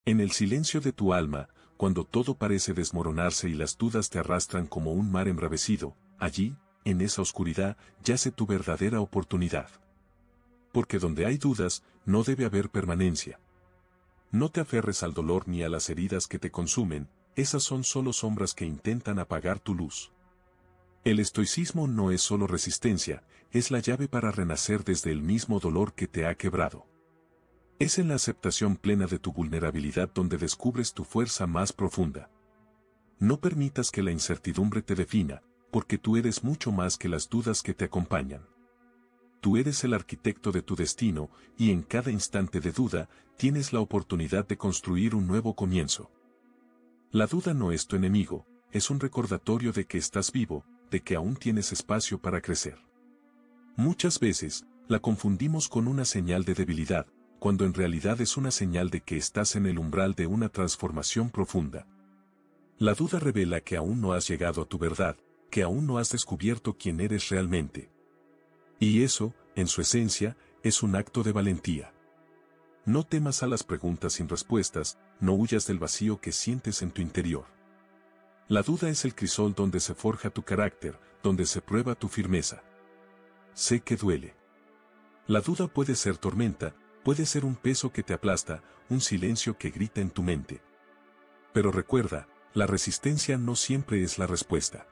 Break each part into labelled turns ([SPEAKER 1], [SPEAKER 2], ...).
[SPEAKER 1] En el silencio de tu alma, cuando todo parece desmoronarse y las dudas te arrastran como un mar embravecido, allí, en esa oscuridad, yace tu verdadera oportunidad. Porque donde hay dudas, no debe haber permanencia. No te aferres al dolor ni a las heridas que te consumen, esas son solo sombras que intentan apagar tu luz. El estoicismo no es solo resistencia, es la llave para renacer desde el mismo dolor que te ha quebrado. Es en la aceptación plena de tu vulnerabilidad donde descubres tu fuerza más profunda. No permitas que la incertidumbre te defina, porque tú eres mucho más que las dudas que te acompañan. Tú eres el arquitecto de tu destino, y en cada instante de duda, tienes la oportunidad de construir un nuevo comienzo. La duda no es tu enemigo, es un recordatorio de que estás vivo, de que aún tienes espacio para crecer. Muchas veces, la confundimos con una señal de debilidad, cuando en realidad es una señal de que estás en el umbral de una transformación profunda. La duda revela que aún no has llegado a tu verdad, que aún no has descubierto quién eres realmente. Y eso, en su esencia, es un acto de valentía. No temas a las preguntas sin respuestas, no huyas del vacío que sientes en tu interior. La duda es el crisol donde se forja tu carácter, donde se prueba tu firmeza. Sé que duele. La duda puede ser tormenta, puede ser un peso que te aplasta, un silencio que grita en tu mente. Pero recuerda, la resistencia no siempre es la respuesta.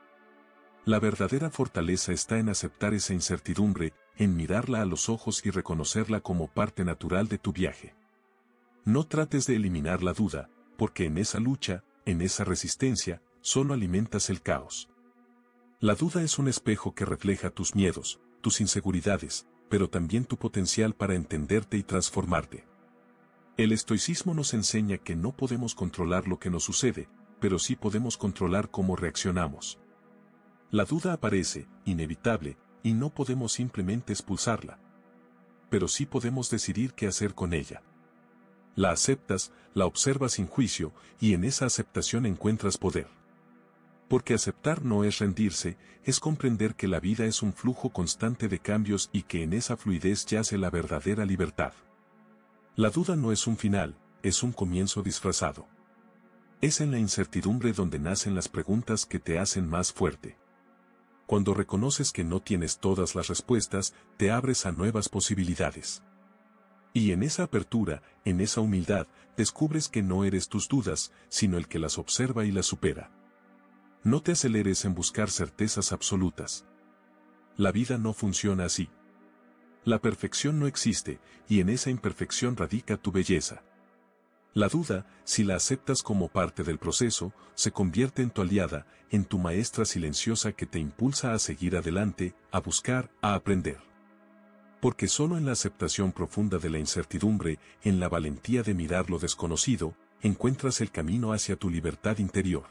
[SPEAKER 1] La verdadera fortaleza está en aceptar esa incertidumbre, en mirarla a los ojos y reconocerla como parte natural de tu viaje. No trates de eliminar la duda, porque en esa lucha, en esa resistencia, solo alimentas el caos. La duda es un espejo que refleja tus miedos, tus inseguridades, pero también tu potencial para entenderte y transformarte. El estoicismo nos enseña que no podemos controlar lo que nos sucede, pero sí podemos controlar cómo reaccionamos. La duda aparece, inevitable, y no podemos simplemente expulsarla. Pero sí podemos decidir qué hacer con ella. La aceptas, la observas sin juicio, y en esa aceptación encuentras poder. Porque aceptar no es rendirse, es comprender que la vida es un flujo constante de cambios y que en esa fluidez yace la verdadera libertad. La duda no es un final, es un comienzo disfrazado. Es en la incertidumbre donde nacen las preguntas que te hacen más fuerte. Cuando reconoces que no tienes todas las respuestas, te abres a nuevas posibilidades. Y en esa apertura, en esa humildad, descubres que no eres tus dudas, sino el que las observa y las supera. No te aceleres en buscar certezas absolutas. La vida no funciona así. La perfección no existe, y en esa imperfección radica tu belleza. La duda, si la aceptas como parte del proceso, se convierte en tu aliada, en tu maestra silenciosa que te impulsa a seguir adelante, a buscar, a aprender. Porque solo en la aceptación profunda de la incertidumbre, en la valentía de mirar lo desconocido, encuentras el camino hacia tu libertad interior.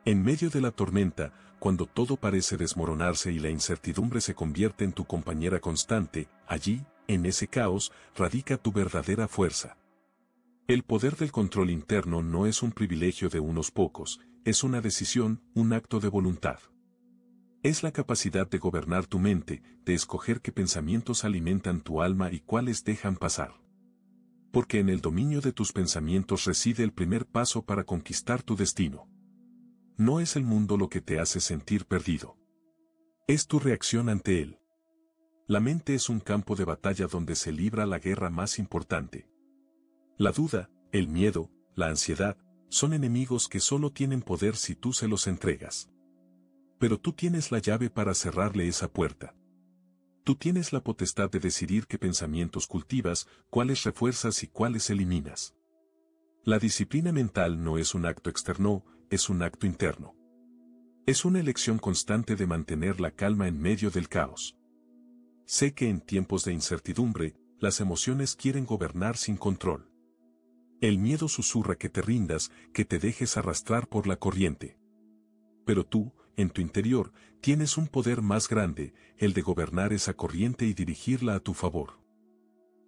[SPEAKER 1] En medio de la tormenta, cuando todo parece desmoronarse y la incertidumbre se convierte en tu compañera constante, allí, en ese caos, radica tu verdadera fuerza. El poder del control interno no es un privilegio de unos pocos, es una decisión, un acto de voluntad. Es la capacidad de gobernar tu mente, de escoger qué pensamientos alimentan tu alma y cuáles dejan pasar. Porque en el dominio de tus pensamientos reside el primer paso para conquistar tu destino. No es el mundo lo que te hace sentir perdido. Es tu reacción ante él. La mente es un campo de batalla donde se libra la guerra más importante. La duda, el miedo, la ansiedad, son enemigos que solo tienen poder si tú se los entregas. Pero tú tienes la llave para cerrarle esa puerta. Tú tienes la potestad de decidir qué pensamientos cultivas, cuáles refuerzas y cuáles eliminas. La disciplina mental no es un acto externo, es un acto interno. Es una elección constante de mantener la calma en medio del caos. Sé que en tiempos de incertidumbre, las emociones quieren gobernar sin control. El miedo susurra que te rindas, que te dejes arrastrar por la corriente. Pero tú, en tu interior, tienes un poder más grande, el de gobernar esa corriente y dirigirla a tu favor.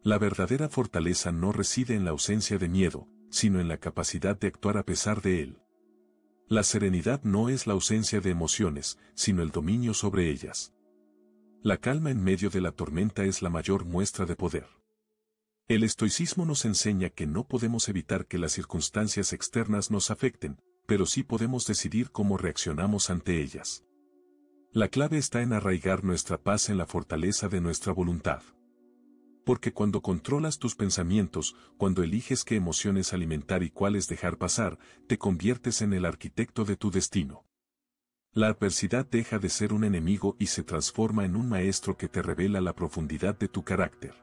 [SPEAKER 1] La verdadera fortaleza no reside en la ausencia de miedo, sino en la capacidad de actuar a pesar de él. La serenidad no es la ausencia de emociones, sino el dominio sobre ellas. La calma en medio de la tormenta es la mayor muestra de poder. El estoicismo nos enseña que no podemos evitar que las circunstancias externas nos afecten, pero sí podemos decidir cómo reaccionamos ante ellas. La clave está en arraigar nuestra paz en la fortaleza de nuestra voluntad. Porque cuando controlas tus pensamientos, cuando eliges qué emociones alimentar y cuáles dejar pasar, te conviertes en el arquitecto de tu destino. La adversidad deja de ser un enemigo y se transforma en un maestro que te revela la profundidad de tu carácter.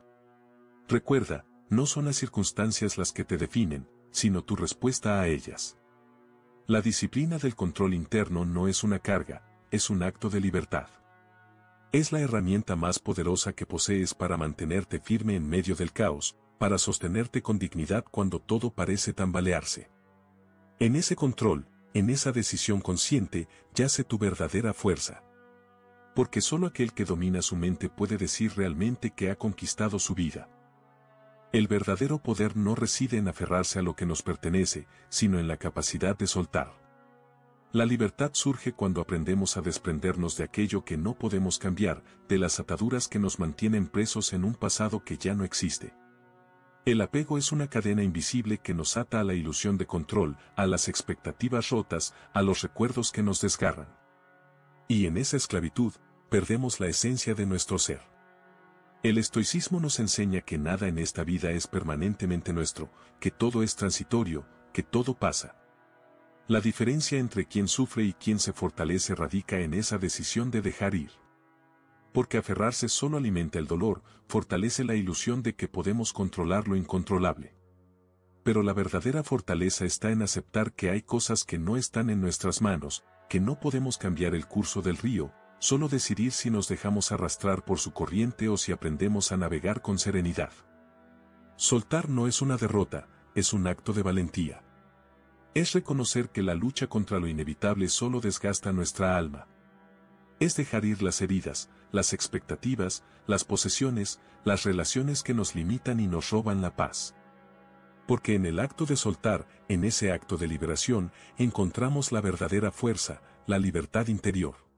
[SPEAKER 1] Recuerda, no son las circunstancias las que te definen, sino tu respuesta a ellas. La disciplina del control interno no es una carga, es un acto de libertad. Es la herramienta más poderosa que posees para mantenerte firme en medio del caos, para sostenerte con dignidad cuando todo parece tambalearse. En ese control, en esa decisión consciente, yace tu verdadera fuerza. Porque solo aquel que domina su mente puede decir realmente que ha conquistado su vida. El verdadero poder no reside en aferrarse a lo que nos pertenece, sino en la capacidad de soltar. La libertad surge cuando aprendemos a desprendernos de aquello que no podemos cambiar, de las ataduras que nos mantienen presos en un pasado que ya no existe. El apego es una cadena invisible que nos ata a la ilusión de control, a las expectativas rotas, a los recuerdos que nos desgarran. Y en esa esclavitud, perdemos la esencia de nuestro ser. El estoicismo nos enseña que nada en esta vida es permanentemente nuestro, que todo es transitorio, que todo pasa. La diferencia entre quien sufre y quien se fortalece radica en esa decisión de dejar ir. Porque aferrarse solo alimenta el dolor, fortalece la ilusión de que podemos controlar lo incontrolable. Pero la verdadera fortaleza está en aceptar que hay cosas que no están en nuestras manos, que no podemos cambiar el curso del río, solo decidir si nos dejamos arrastrar por su corriente o si aprendemos a navegar con serenidad. Soltar no es una derrota, es un acto de valentía. Es reconocer que la lucha contra lo inevitable solo desgasta nuestra alma. Es dejar ir las heridas, las expectativas, las posesiones, las relaciones que nos limitan y nos roban la paz. Porque en el acto de soltar, en ese acto de liberación, encontramos la verdadera fuerza, la libertad interior.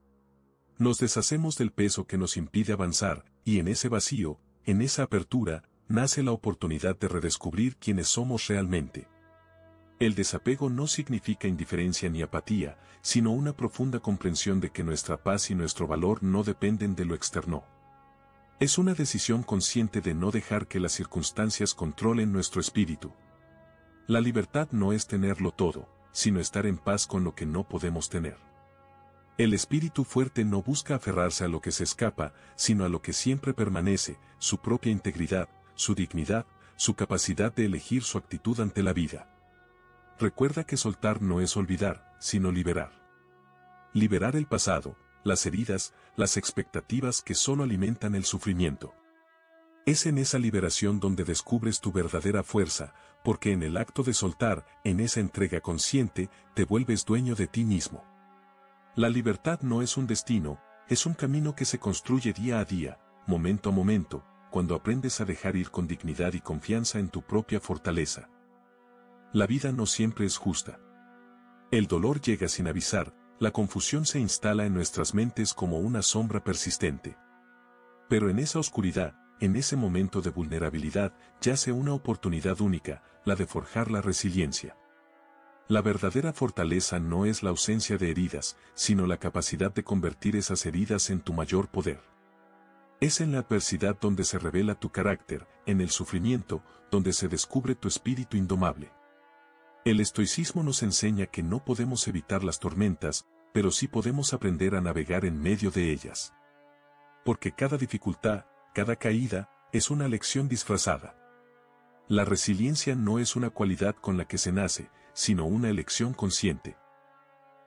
[SPEAKER 1] Nos deshacemos del peso que nos impide avanzar, y en ese vacío, en esa apertura, nace la oportunidad de redescubrir quiénes somos realmente. El desapego no significa indiferencia ni apatía, sino una profunda comprensión de que nuestra paz y nuestro valor no dependen de lo externo. Es una decisión consciente de no dejar que las circunstancias controlen nuestro espíritu. La libertad no es tenerlo todo, sino estar en paz con lo que no podemos tener. El espíritu fuerte no busca aferrarse a lo que se escapa, sino a lo que siempre permanece, su propia integridad, su dignidad, su capacidad de elegir su actitud ante la vida. Recuerda que soltar no es olvidar, sino liberar. Liberar el pasado, las heridas, las expectativas que solo alimentan el sufrimiento. Es en esa liberación donde descubres tu verdadera fuerza, porque en el acto de soltar, en esa entrega consciente, te vuelves dueño de ti mismo. La libertad no es un destino, es un camino que se construye día a día, momento a momento, cuando aprendes a dejar ir con dignidad y confianza en tu propia fortaleza. La vida no siempre es justa. El dolor llega sin avisar, la confusión se instala en nuestras mentes como una sombra persistente. Pero en esa oscuridad, en ese momento de vulnerabilidad, yace una oportunidad única, la de forjar la resiliencia. La verdadera fortaleza no es la ausencia de heridas, sino la capacidad de convertir esas heridas en tu mayor poder. Es en la adversidad donde se revela tu carácter, en el sufrimiento, donde se descubre tu espíritu indomable. El estoicismo nos enseña que no podemos evitar las tormentas, pero sí podemos aprender a navegar en medio de ellas. Porque cada dificultad, cada caída, es una lección disfrazada. La resiliencia no es una cualidad con la que se nace, sino una elección consciente.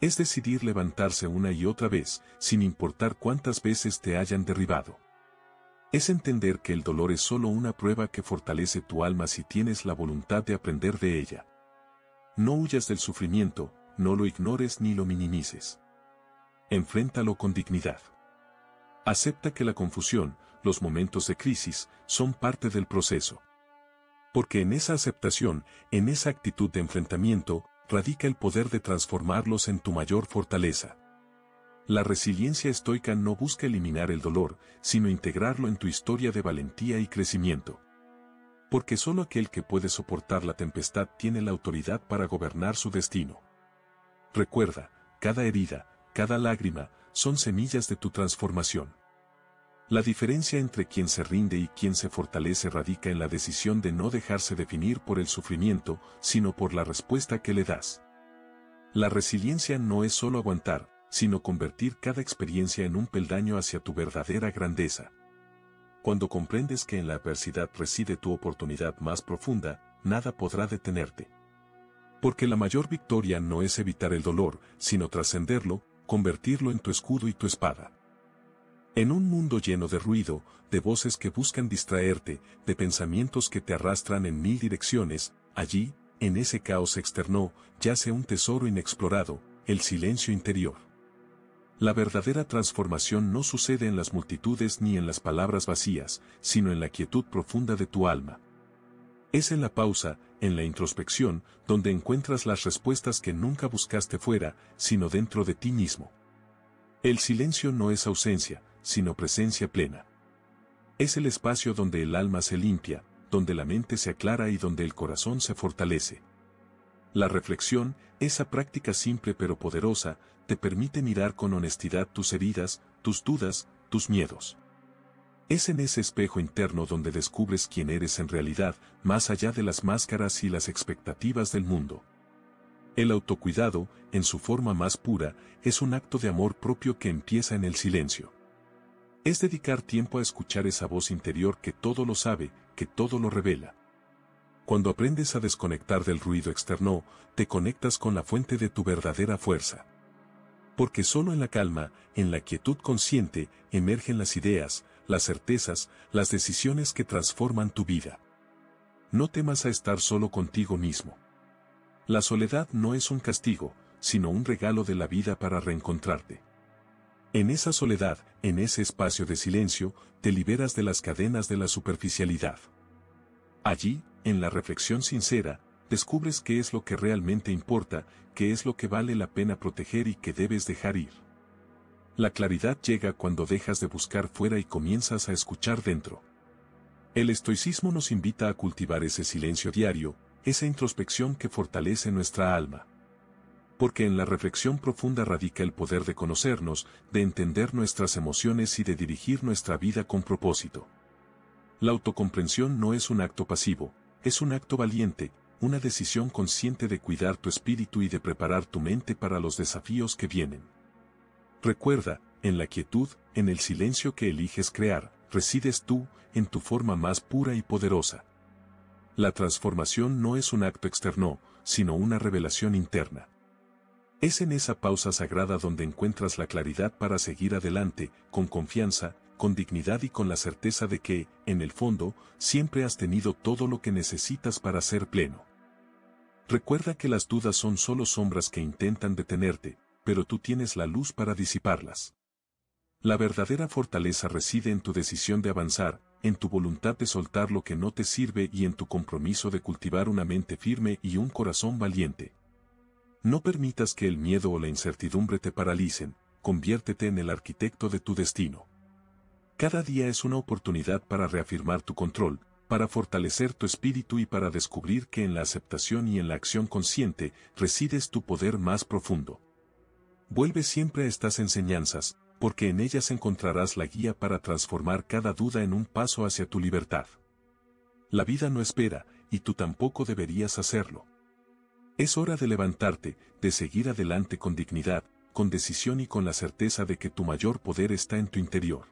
[SPEAKER 1] Es decidir levantarse una y otra vez, sin importar cuántas veces te hayan derribado. Es entender que el dolor es solo una prueba que fortalece tu alma si tienes la voluntad de aprender de ella. No huyas del sufrimiento, no lo ignores ni lo minimices. Enfréntalo con dignidad. Acepta que la confusión, los momentos de crisis, son parte del proceso. Porque en esa aceptación, en esa actitud de enfrentamiento, radica el poder de transformarlos en tu mayor fortaleza. La resiliencia estoica no busca eliminar el dolor, sino integrarlo en tu historia de valentía y crecimiento. Porque solo aquel que puede soportar la tempestad tiene la autoridad para gobernar su destino. Recuerda, cada herida, cada lágrima, son semillas de tu transformación. La diferencia entre quien se rinde y quien se fortalece radica en la decisión de no dejarse definir por el sufrimiento, sino por la respuesta que le das. La resiliencia no es solo aguantar, sino convertir cada experiencia en un peldaño hacia tu verdadera grandeza. Cuando comprendes que en la adversidad reside tu oportunidad más profunda, nada podrá detenerte. Porque la mayor victoria no es evitar el dolor, sino trascenderlo, convertirlo en tu escudo y tu espada. En un mundo lleno de ruido, de voces que buscan distraerte, de pensamientos que te arrastran en mil direcciones, allí, en ese caos externo, yace un tesoro inexplorado, el silencio interior. La verdadera transformación no sucede en las multitudes ni en las palabras vacías, sino en la quietud profunda de tu alma. Es en la pausa, en la introspección, donde encuentras las respuestas que nunca buscaste fuera, sino dentro de ti mismo. El silencio no es ausencia, sino presencia plena. Es el espacio donde el alma se limpia, donde la mente se aclara y donde el corazón se fortalece. La reflexión, esa práctica simple pero poderosa, te permite mirar con honestidad tus heridas, tus dudas, tus miedos. Es en ese espejo interno donde descubres quién eres en realidad, más allá de las máscaras y las expectativas del mundo. El autocuidado, en su forma más pura, es un acto de amor propio que empieza en el silencio. Es dedicar tiempo a escuchar esa voz interior que todo lo sabe, que todo lo revela. Cuando aprendes a desconectar del ruido externo, te conectas con la fuente de tu verdadera fuerza. Porque solo en la calma, en la quietud consciente, emergen las ideas, las certezas, las decisiones que transforman tu vida. No temas a estar solo contigo mismo. La soledad no es un castigo, sino un regalo de la vida para reencontrarte. En esa soledad, en ese espacio de silencio, te liberas de las cadenas de la superficialidad. Allí, en la reflexión sincera, descubres qué es lo que realmente importa, qué es lo que vale la pena proteger y qué debes dejar ir. La claridad llega cuando dejas de buscar fuera y comienzas a escuchar dentro. El estoicismo nos invita a cultivar ese silencio diario, esa introspección que fortalece nuestra alma. Porque en la reflexión profunda radica el poder de conocernos, de entender nuestras emociones y de dirigir nuestra vida con propósito. La autocomprensión no es un acto pasivo, es un acto valiente, una decisión consciente de cuidar tu espíritu y de preparar tu mente para los desafíos que vienen. Recuerda, en la quietud, en el silencio que eliges crear, resides tú, en tu forma más pura y poderosa. La transformación no es un acto externo, sino una revelación interna. Es en esa pausa sagrada donde encuentras la claridad para seguir adelante, con confianza, con dignidad y con la certeza de que, en el fondo, siempre has tenido todo lo que necesitas para ser pleno. Recuerda que las dudas son solo sombras que intentan detenerte, pero tú tienes la luz para disiparlas. La verdadera fortaleza reside en tu decisión de avanzar, en tu voluntad de soltar lo que no te sirve y en tu compromiso de cultivar una mente firme y un corazón valiente. No permitas que el miedo o la incertidumbre te paralicen, conviértete en el arquitecto de tu destino. Cada día es una oportunidad para reafirmar tu control, para fortalecer tu espíritu y para descubrir que en la aceptación y en la acción consciente resides tu poder más profundo. Vuelve siempre a estas enseñanzas, porque en ellas encontrarás la guía para transformar cada duda en un paso hacia tu libertad. La vida no espera, y tú tampoco deberías hacerlo. Es hora de levantarte, de seguir adelante con dignidad, con decisión y con la certeza de que tu mayor poder está en tu interior.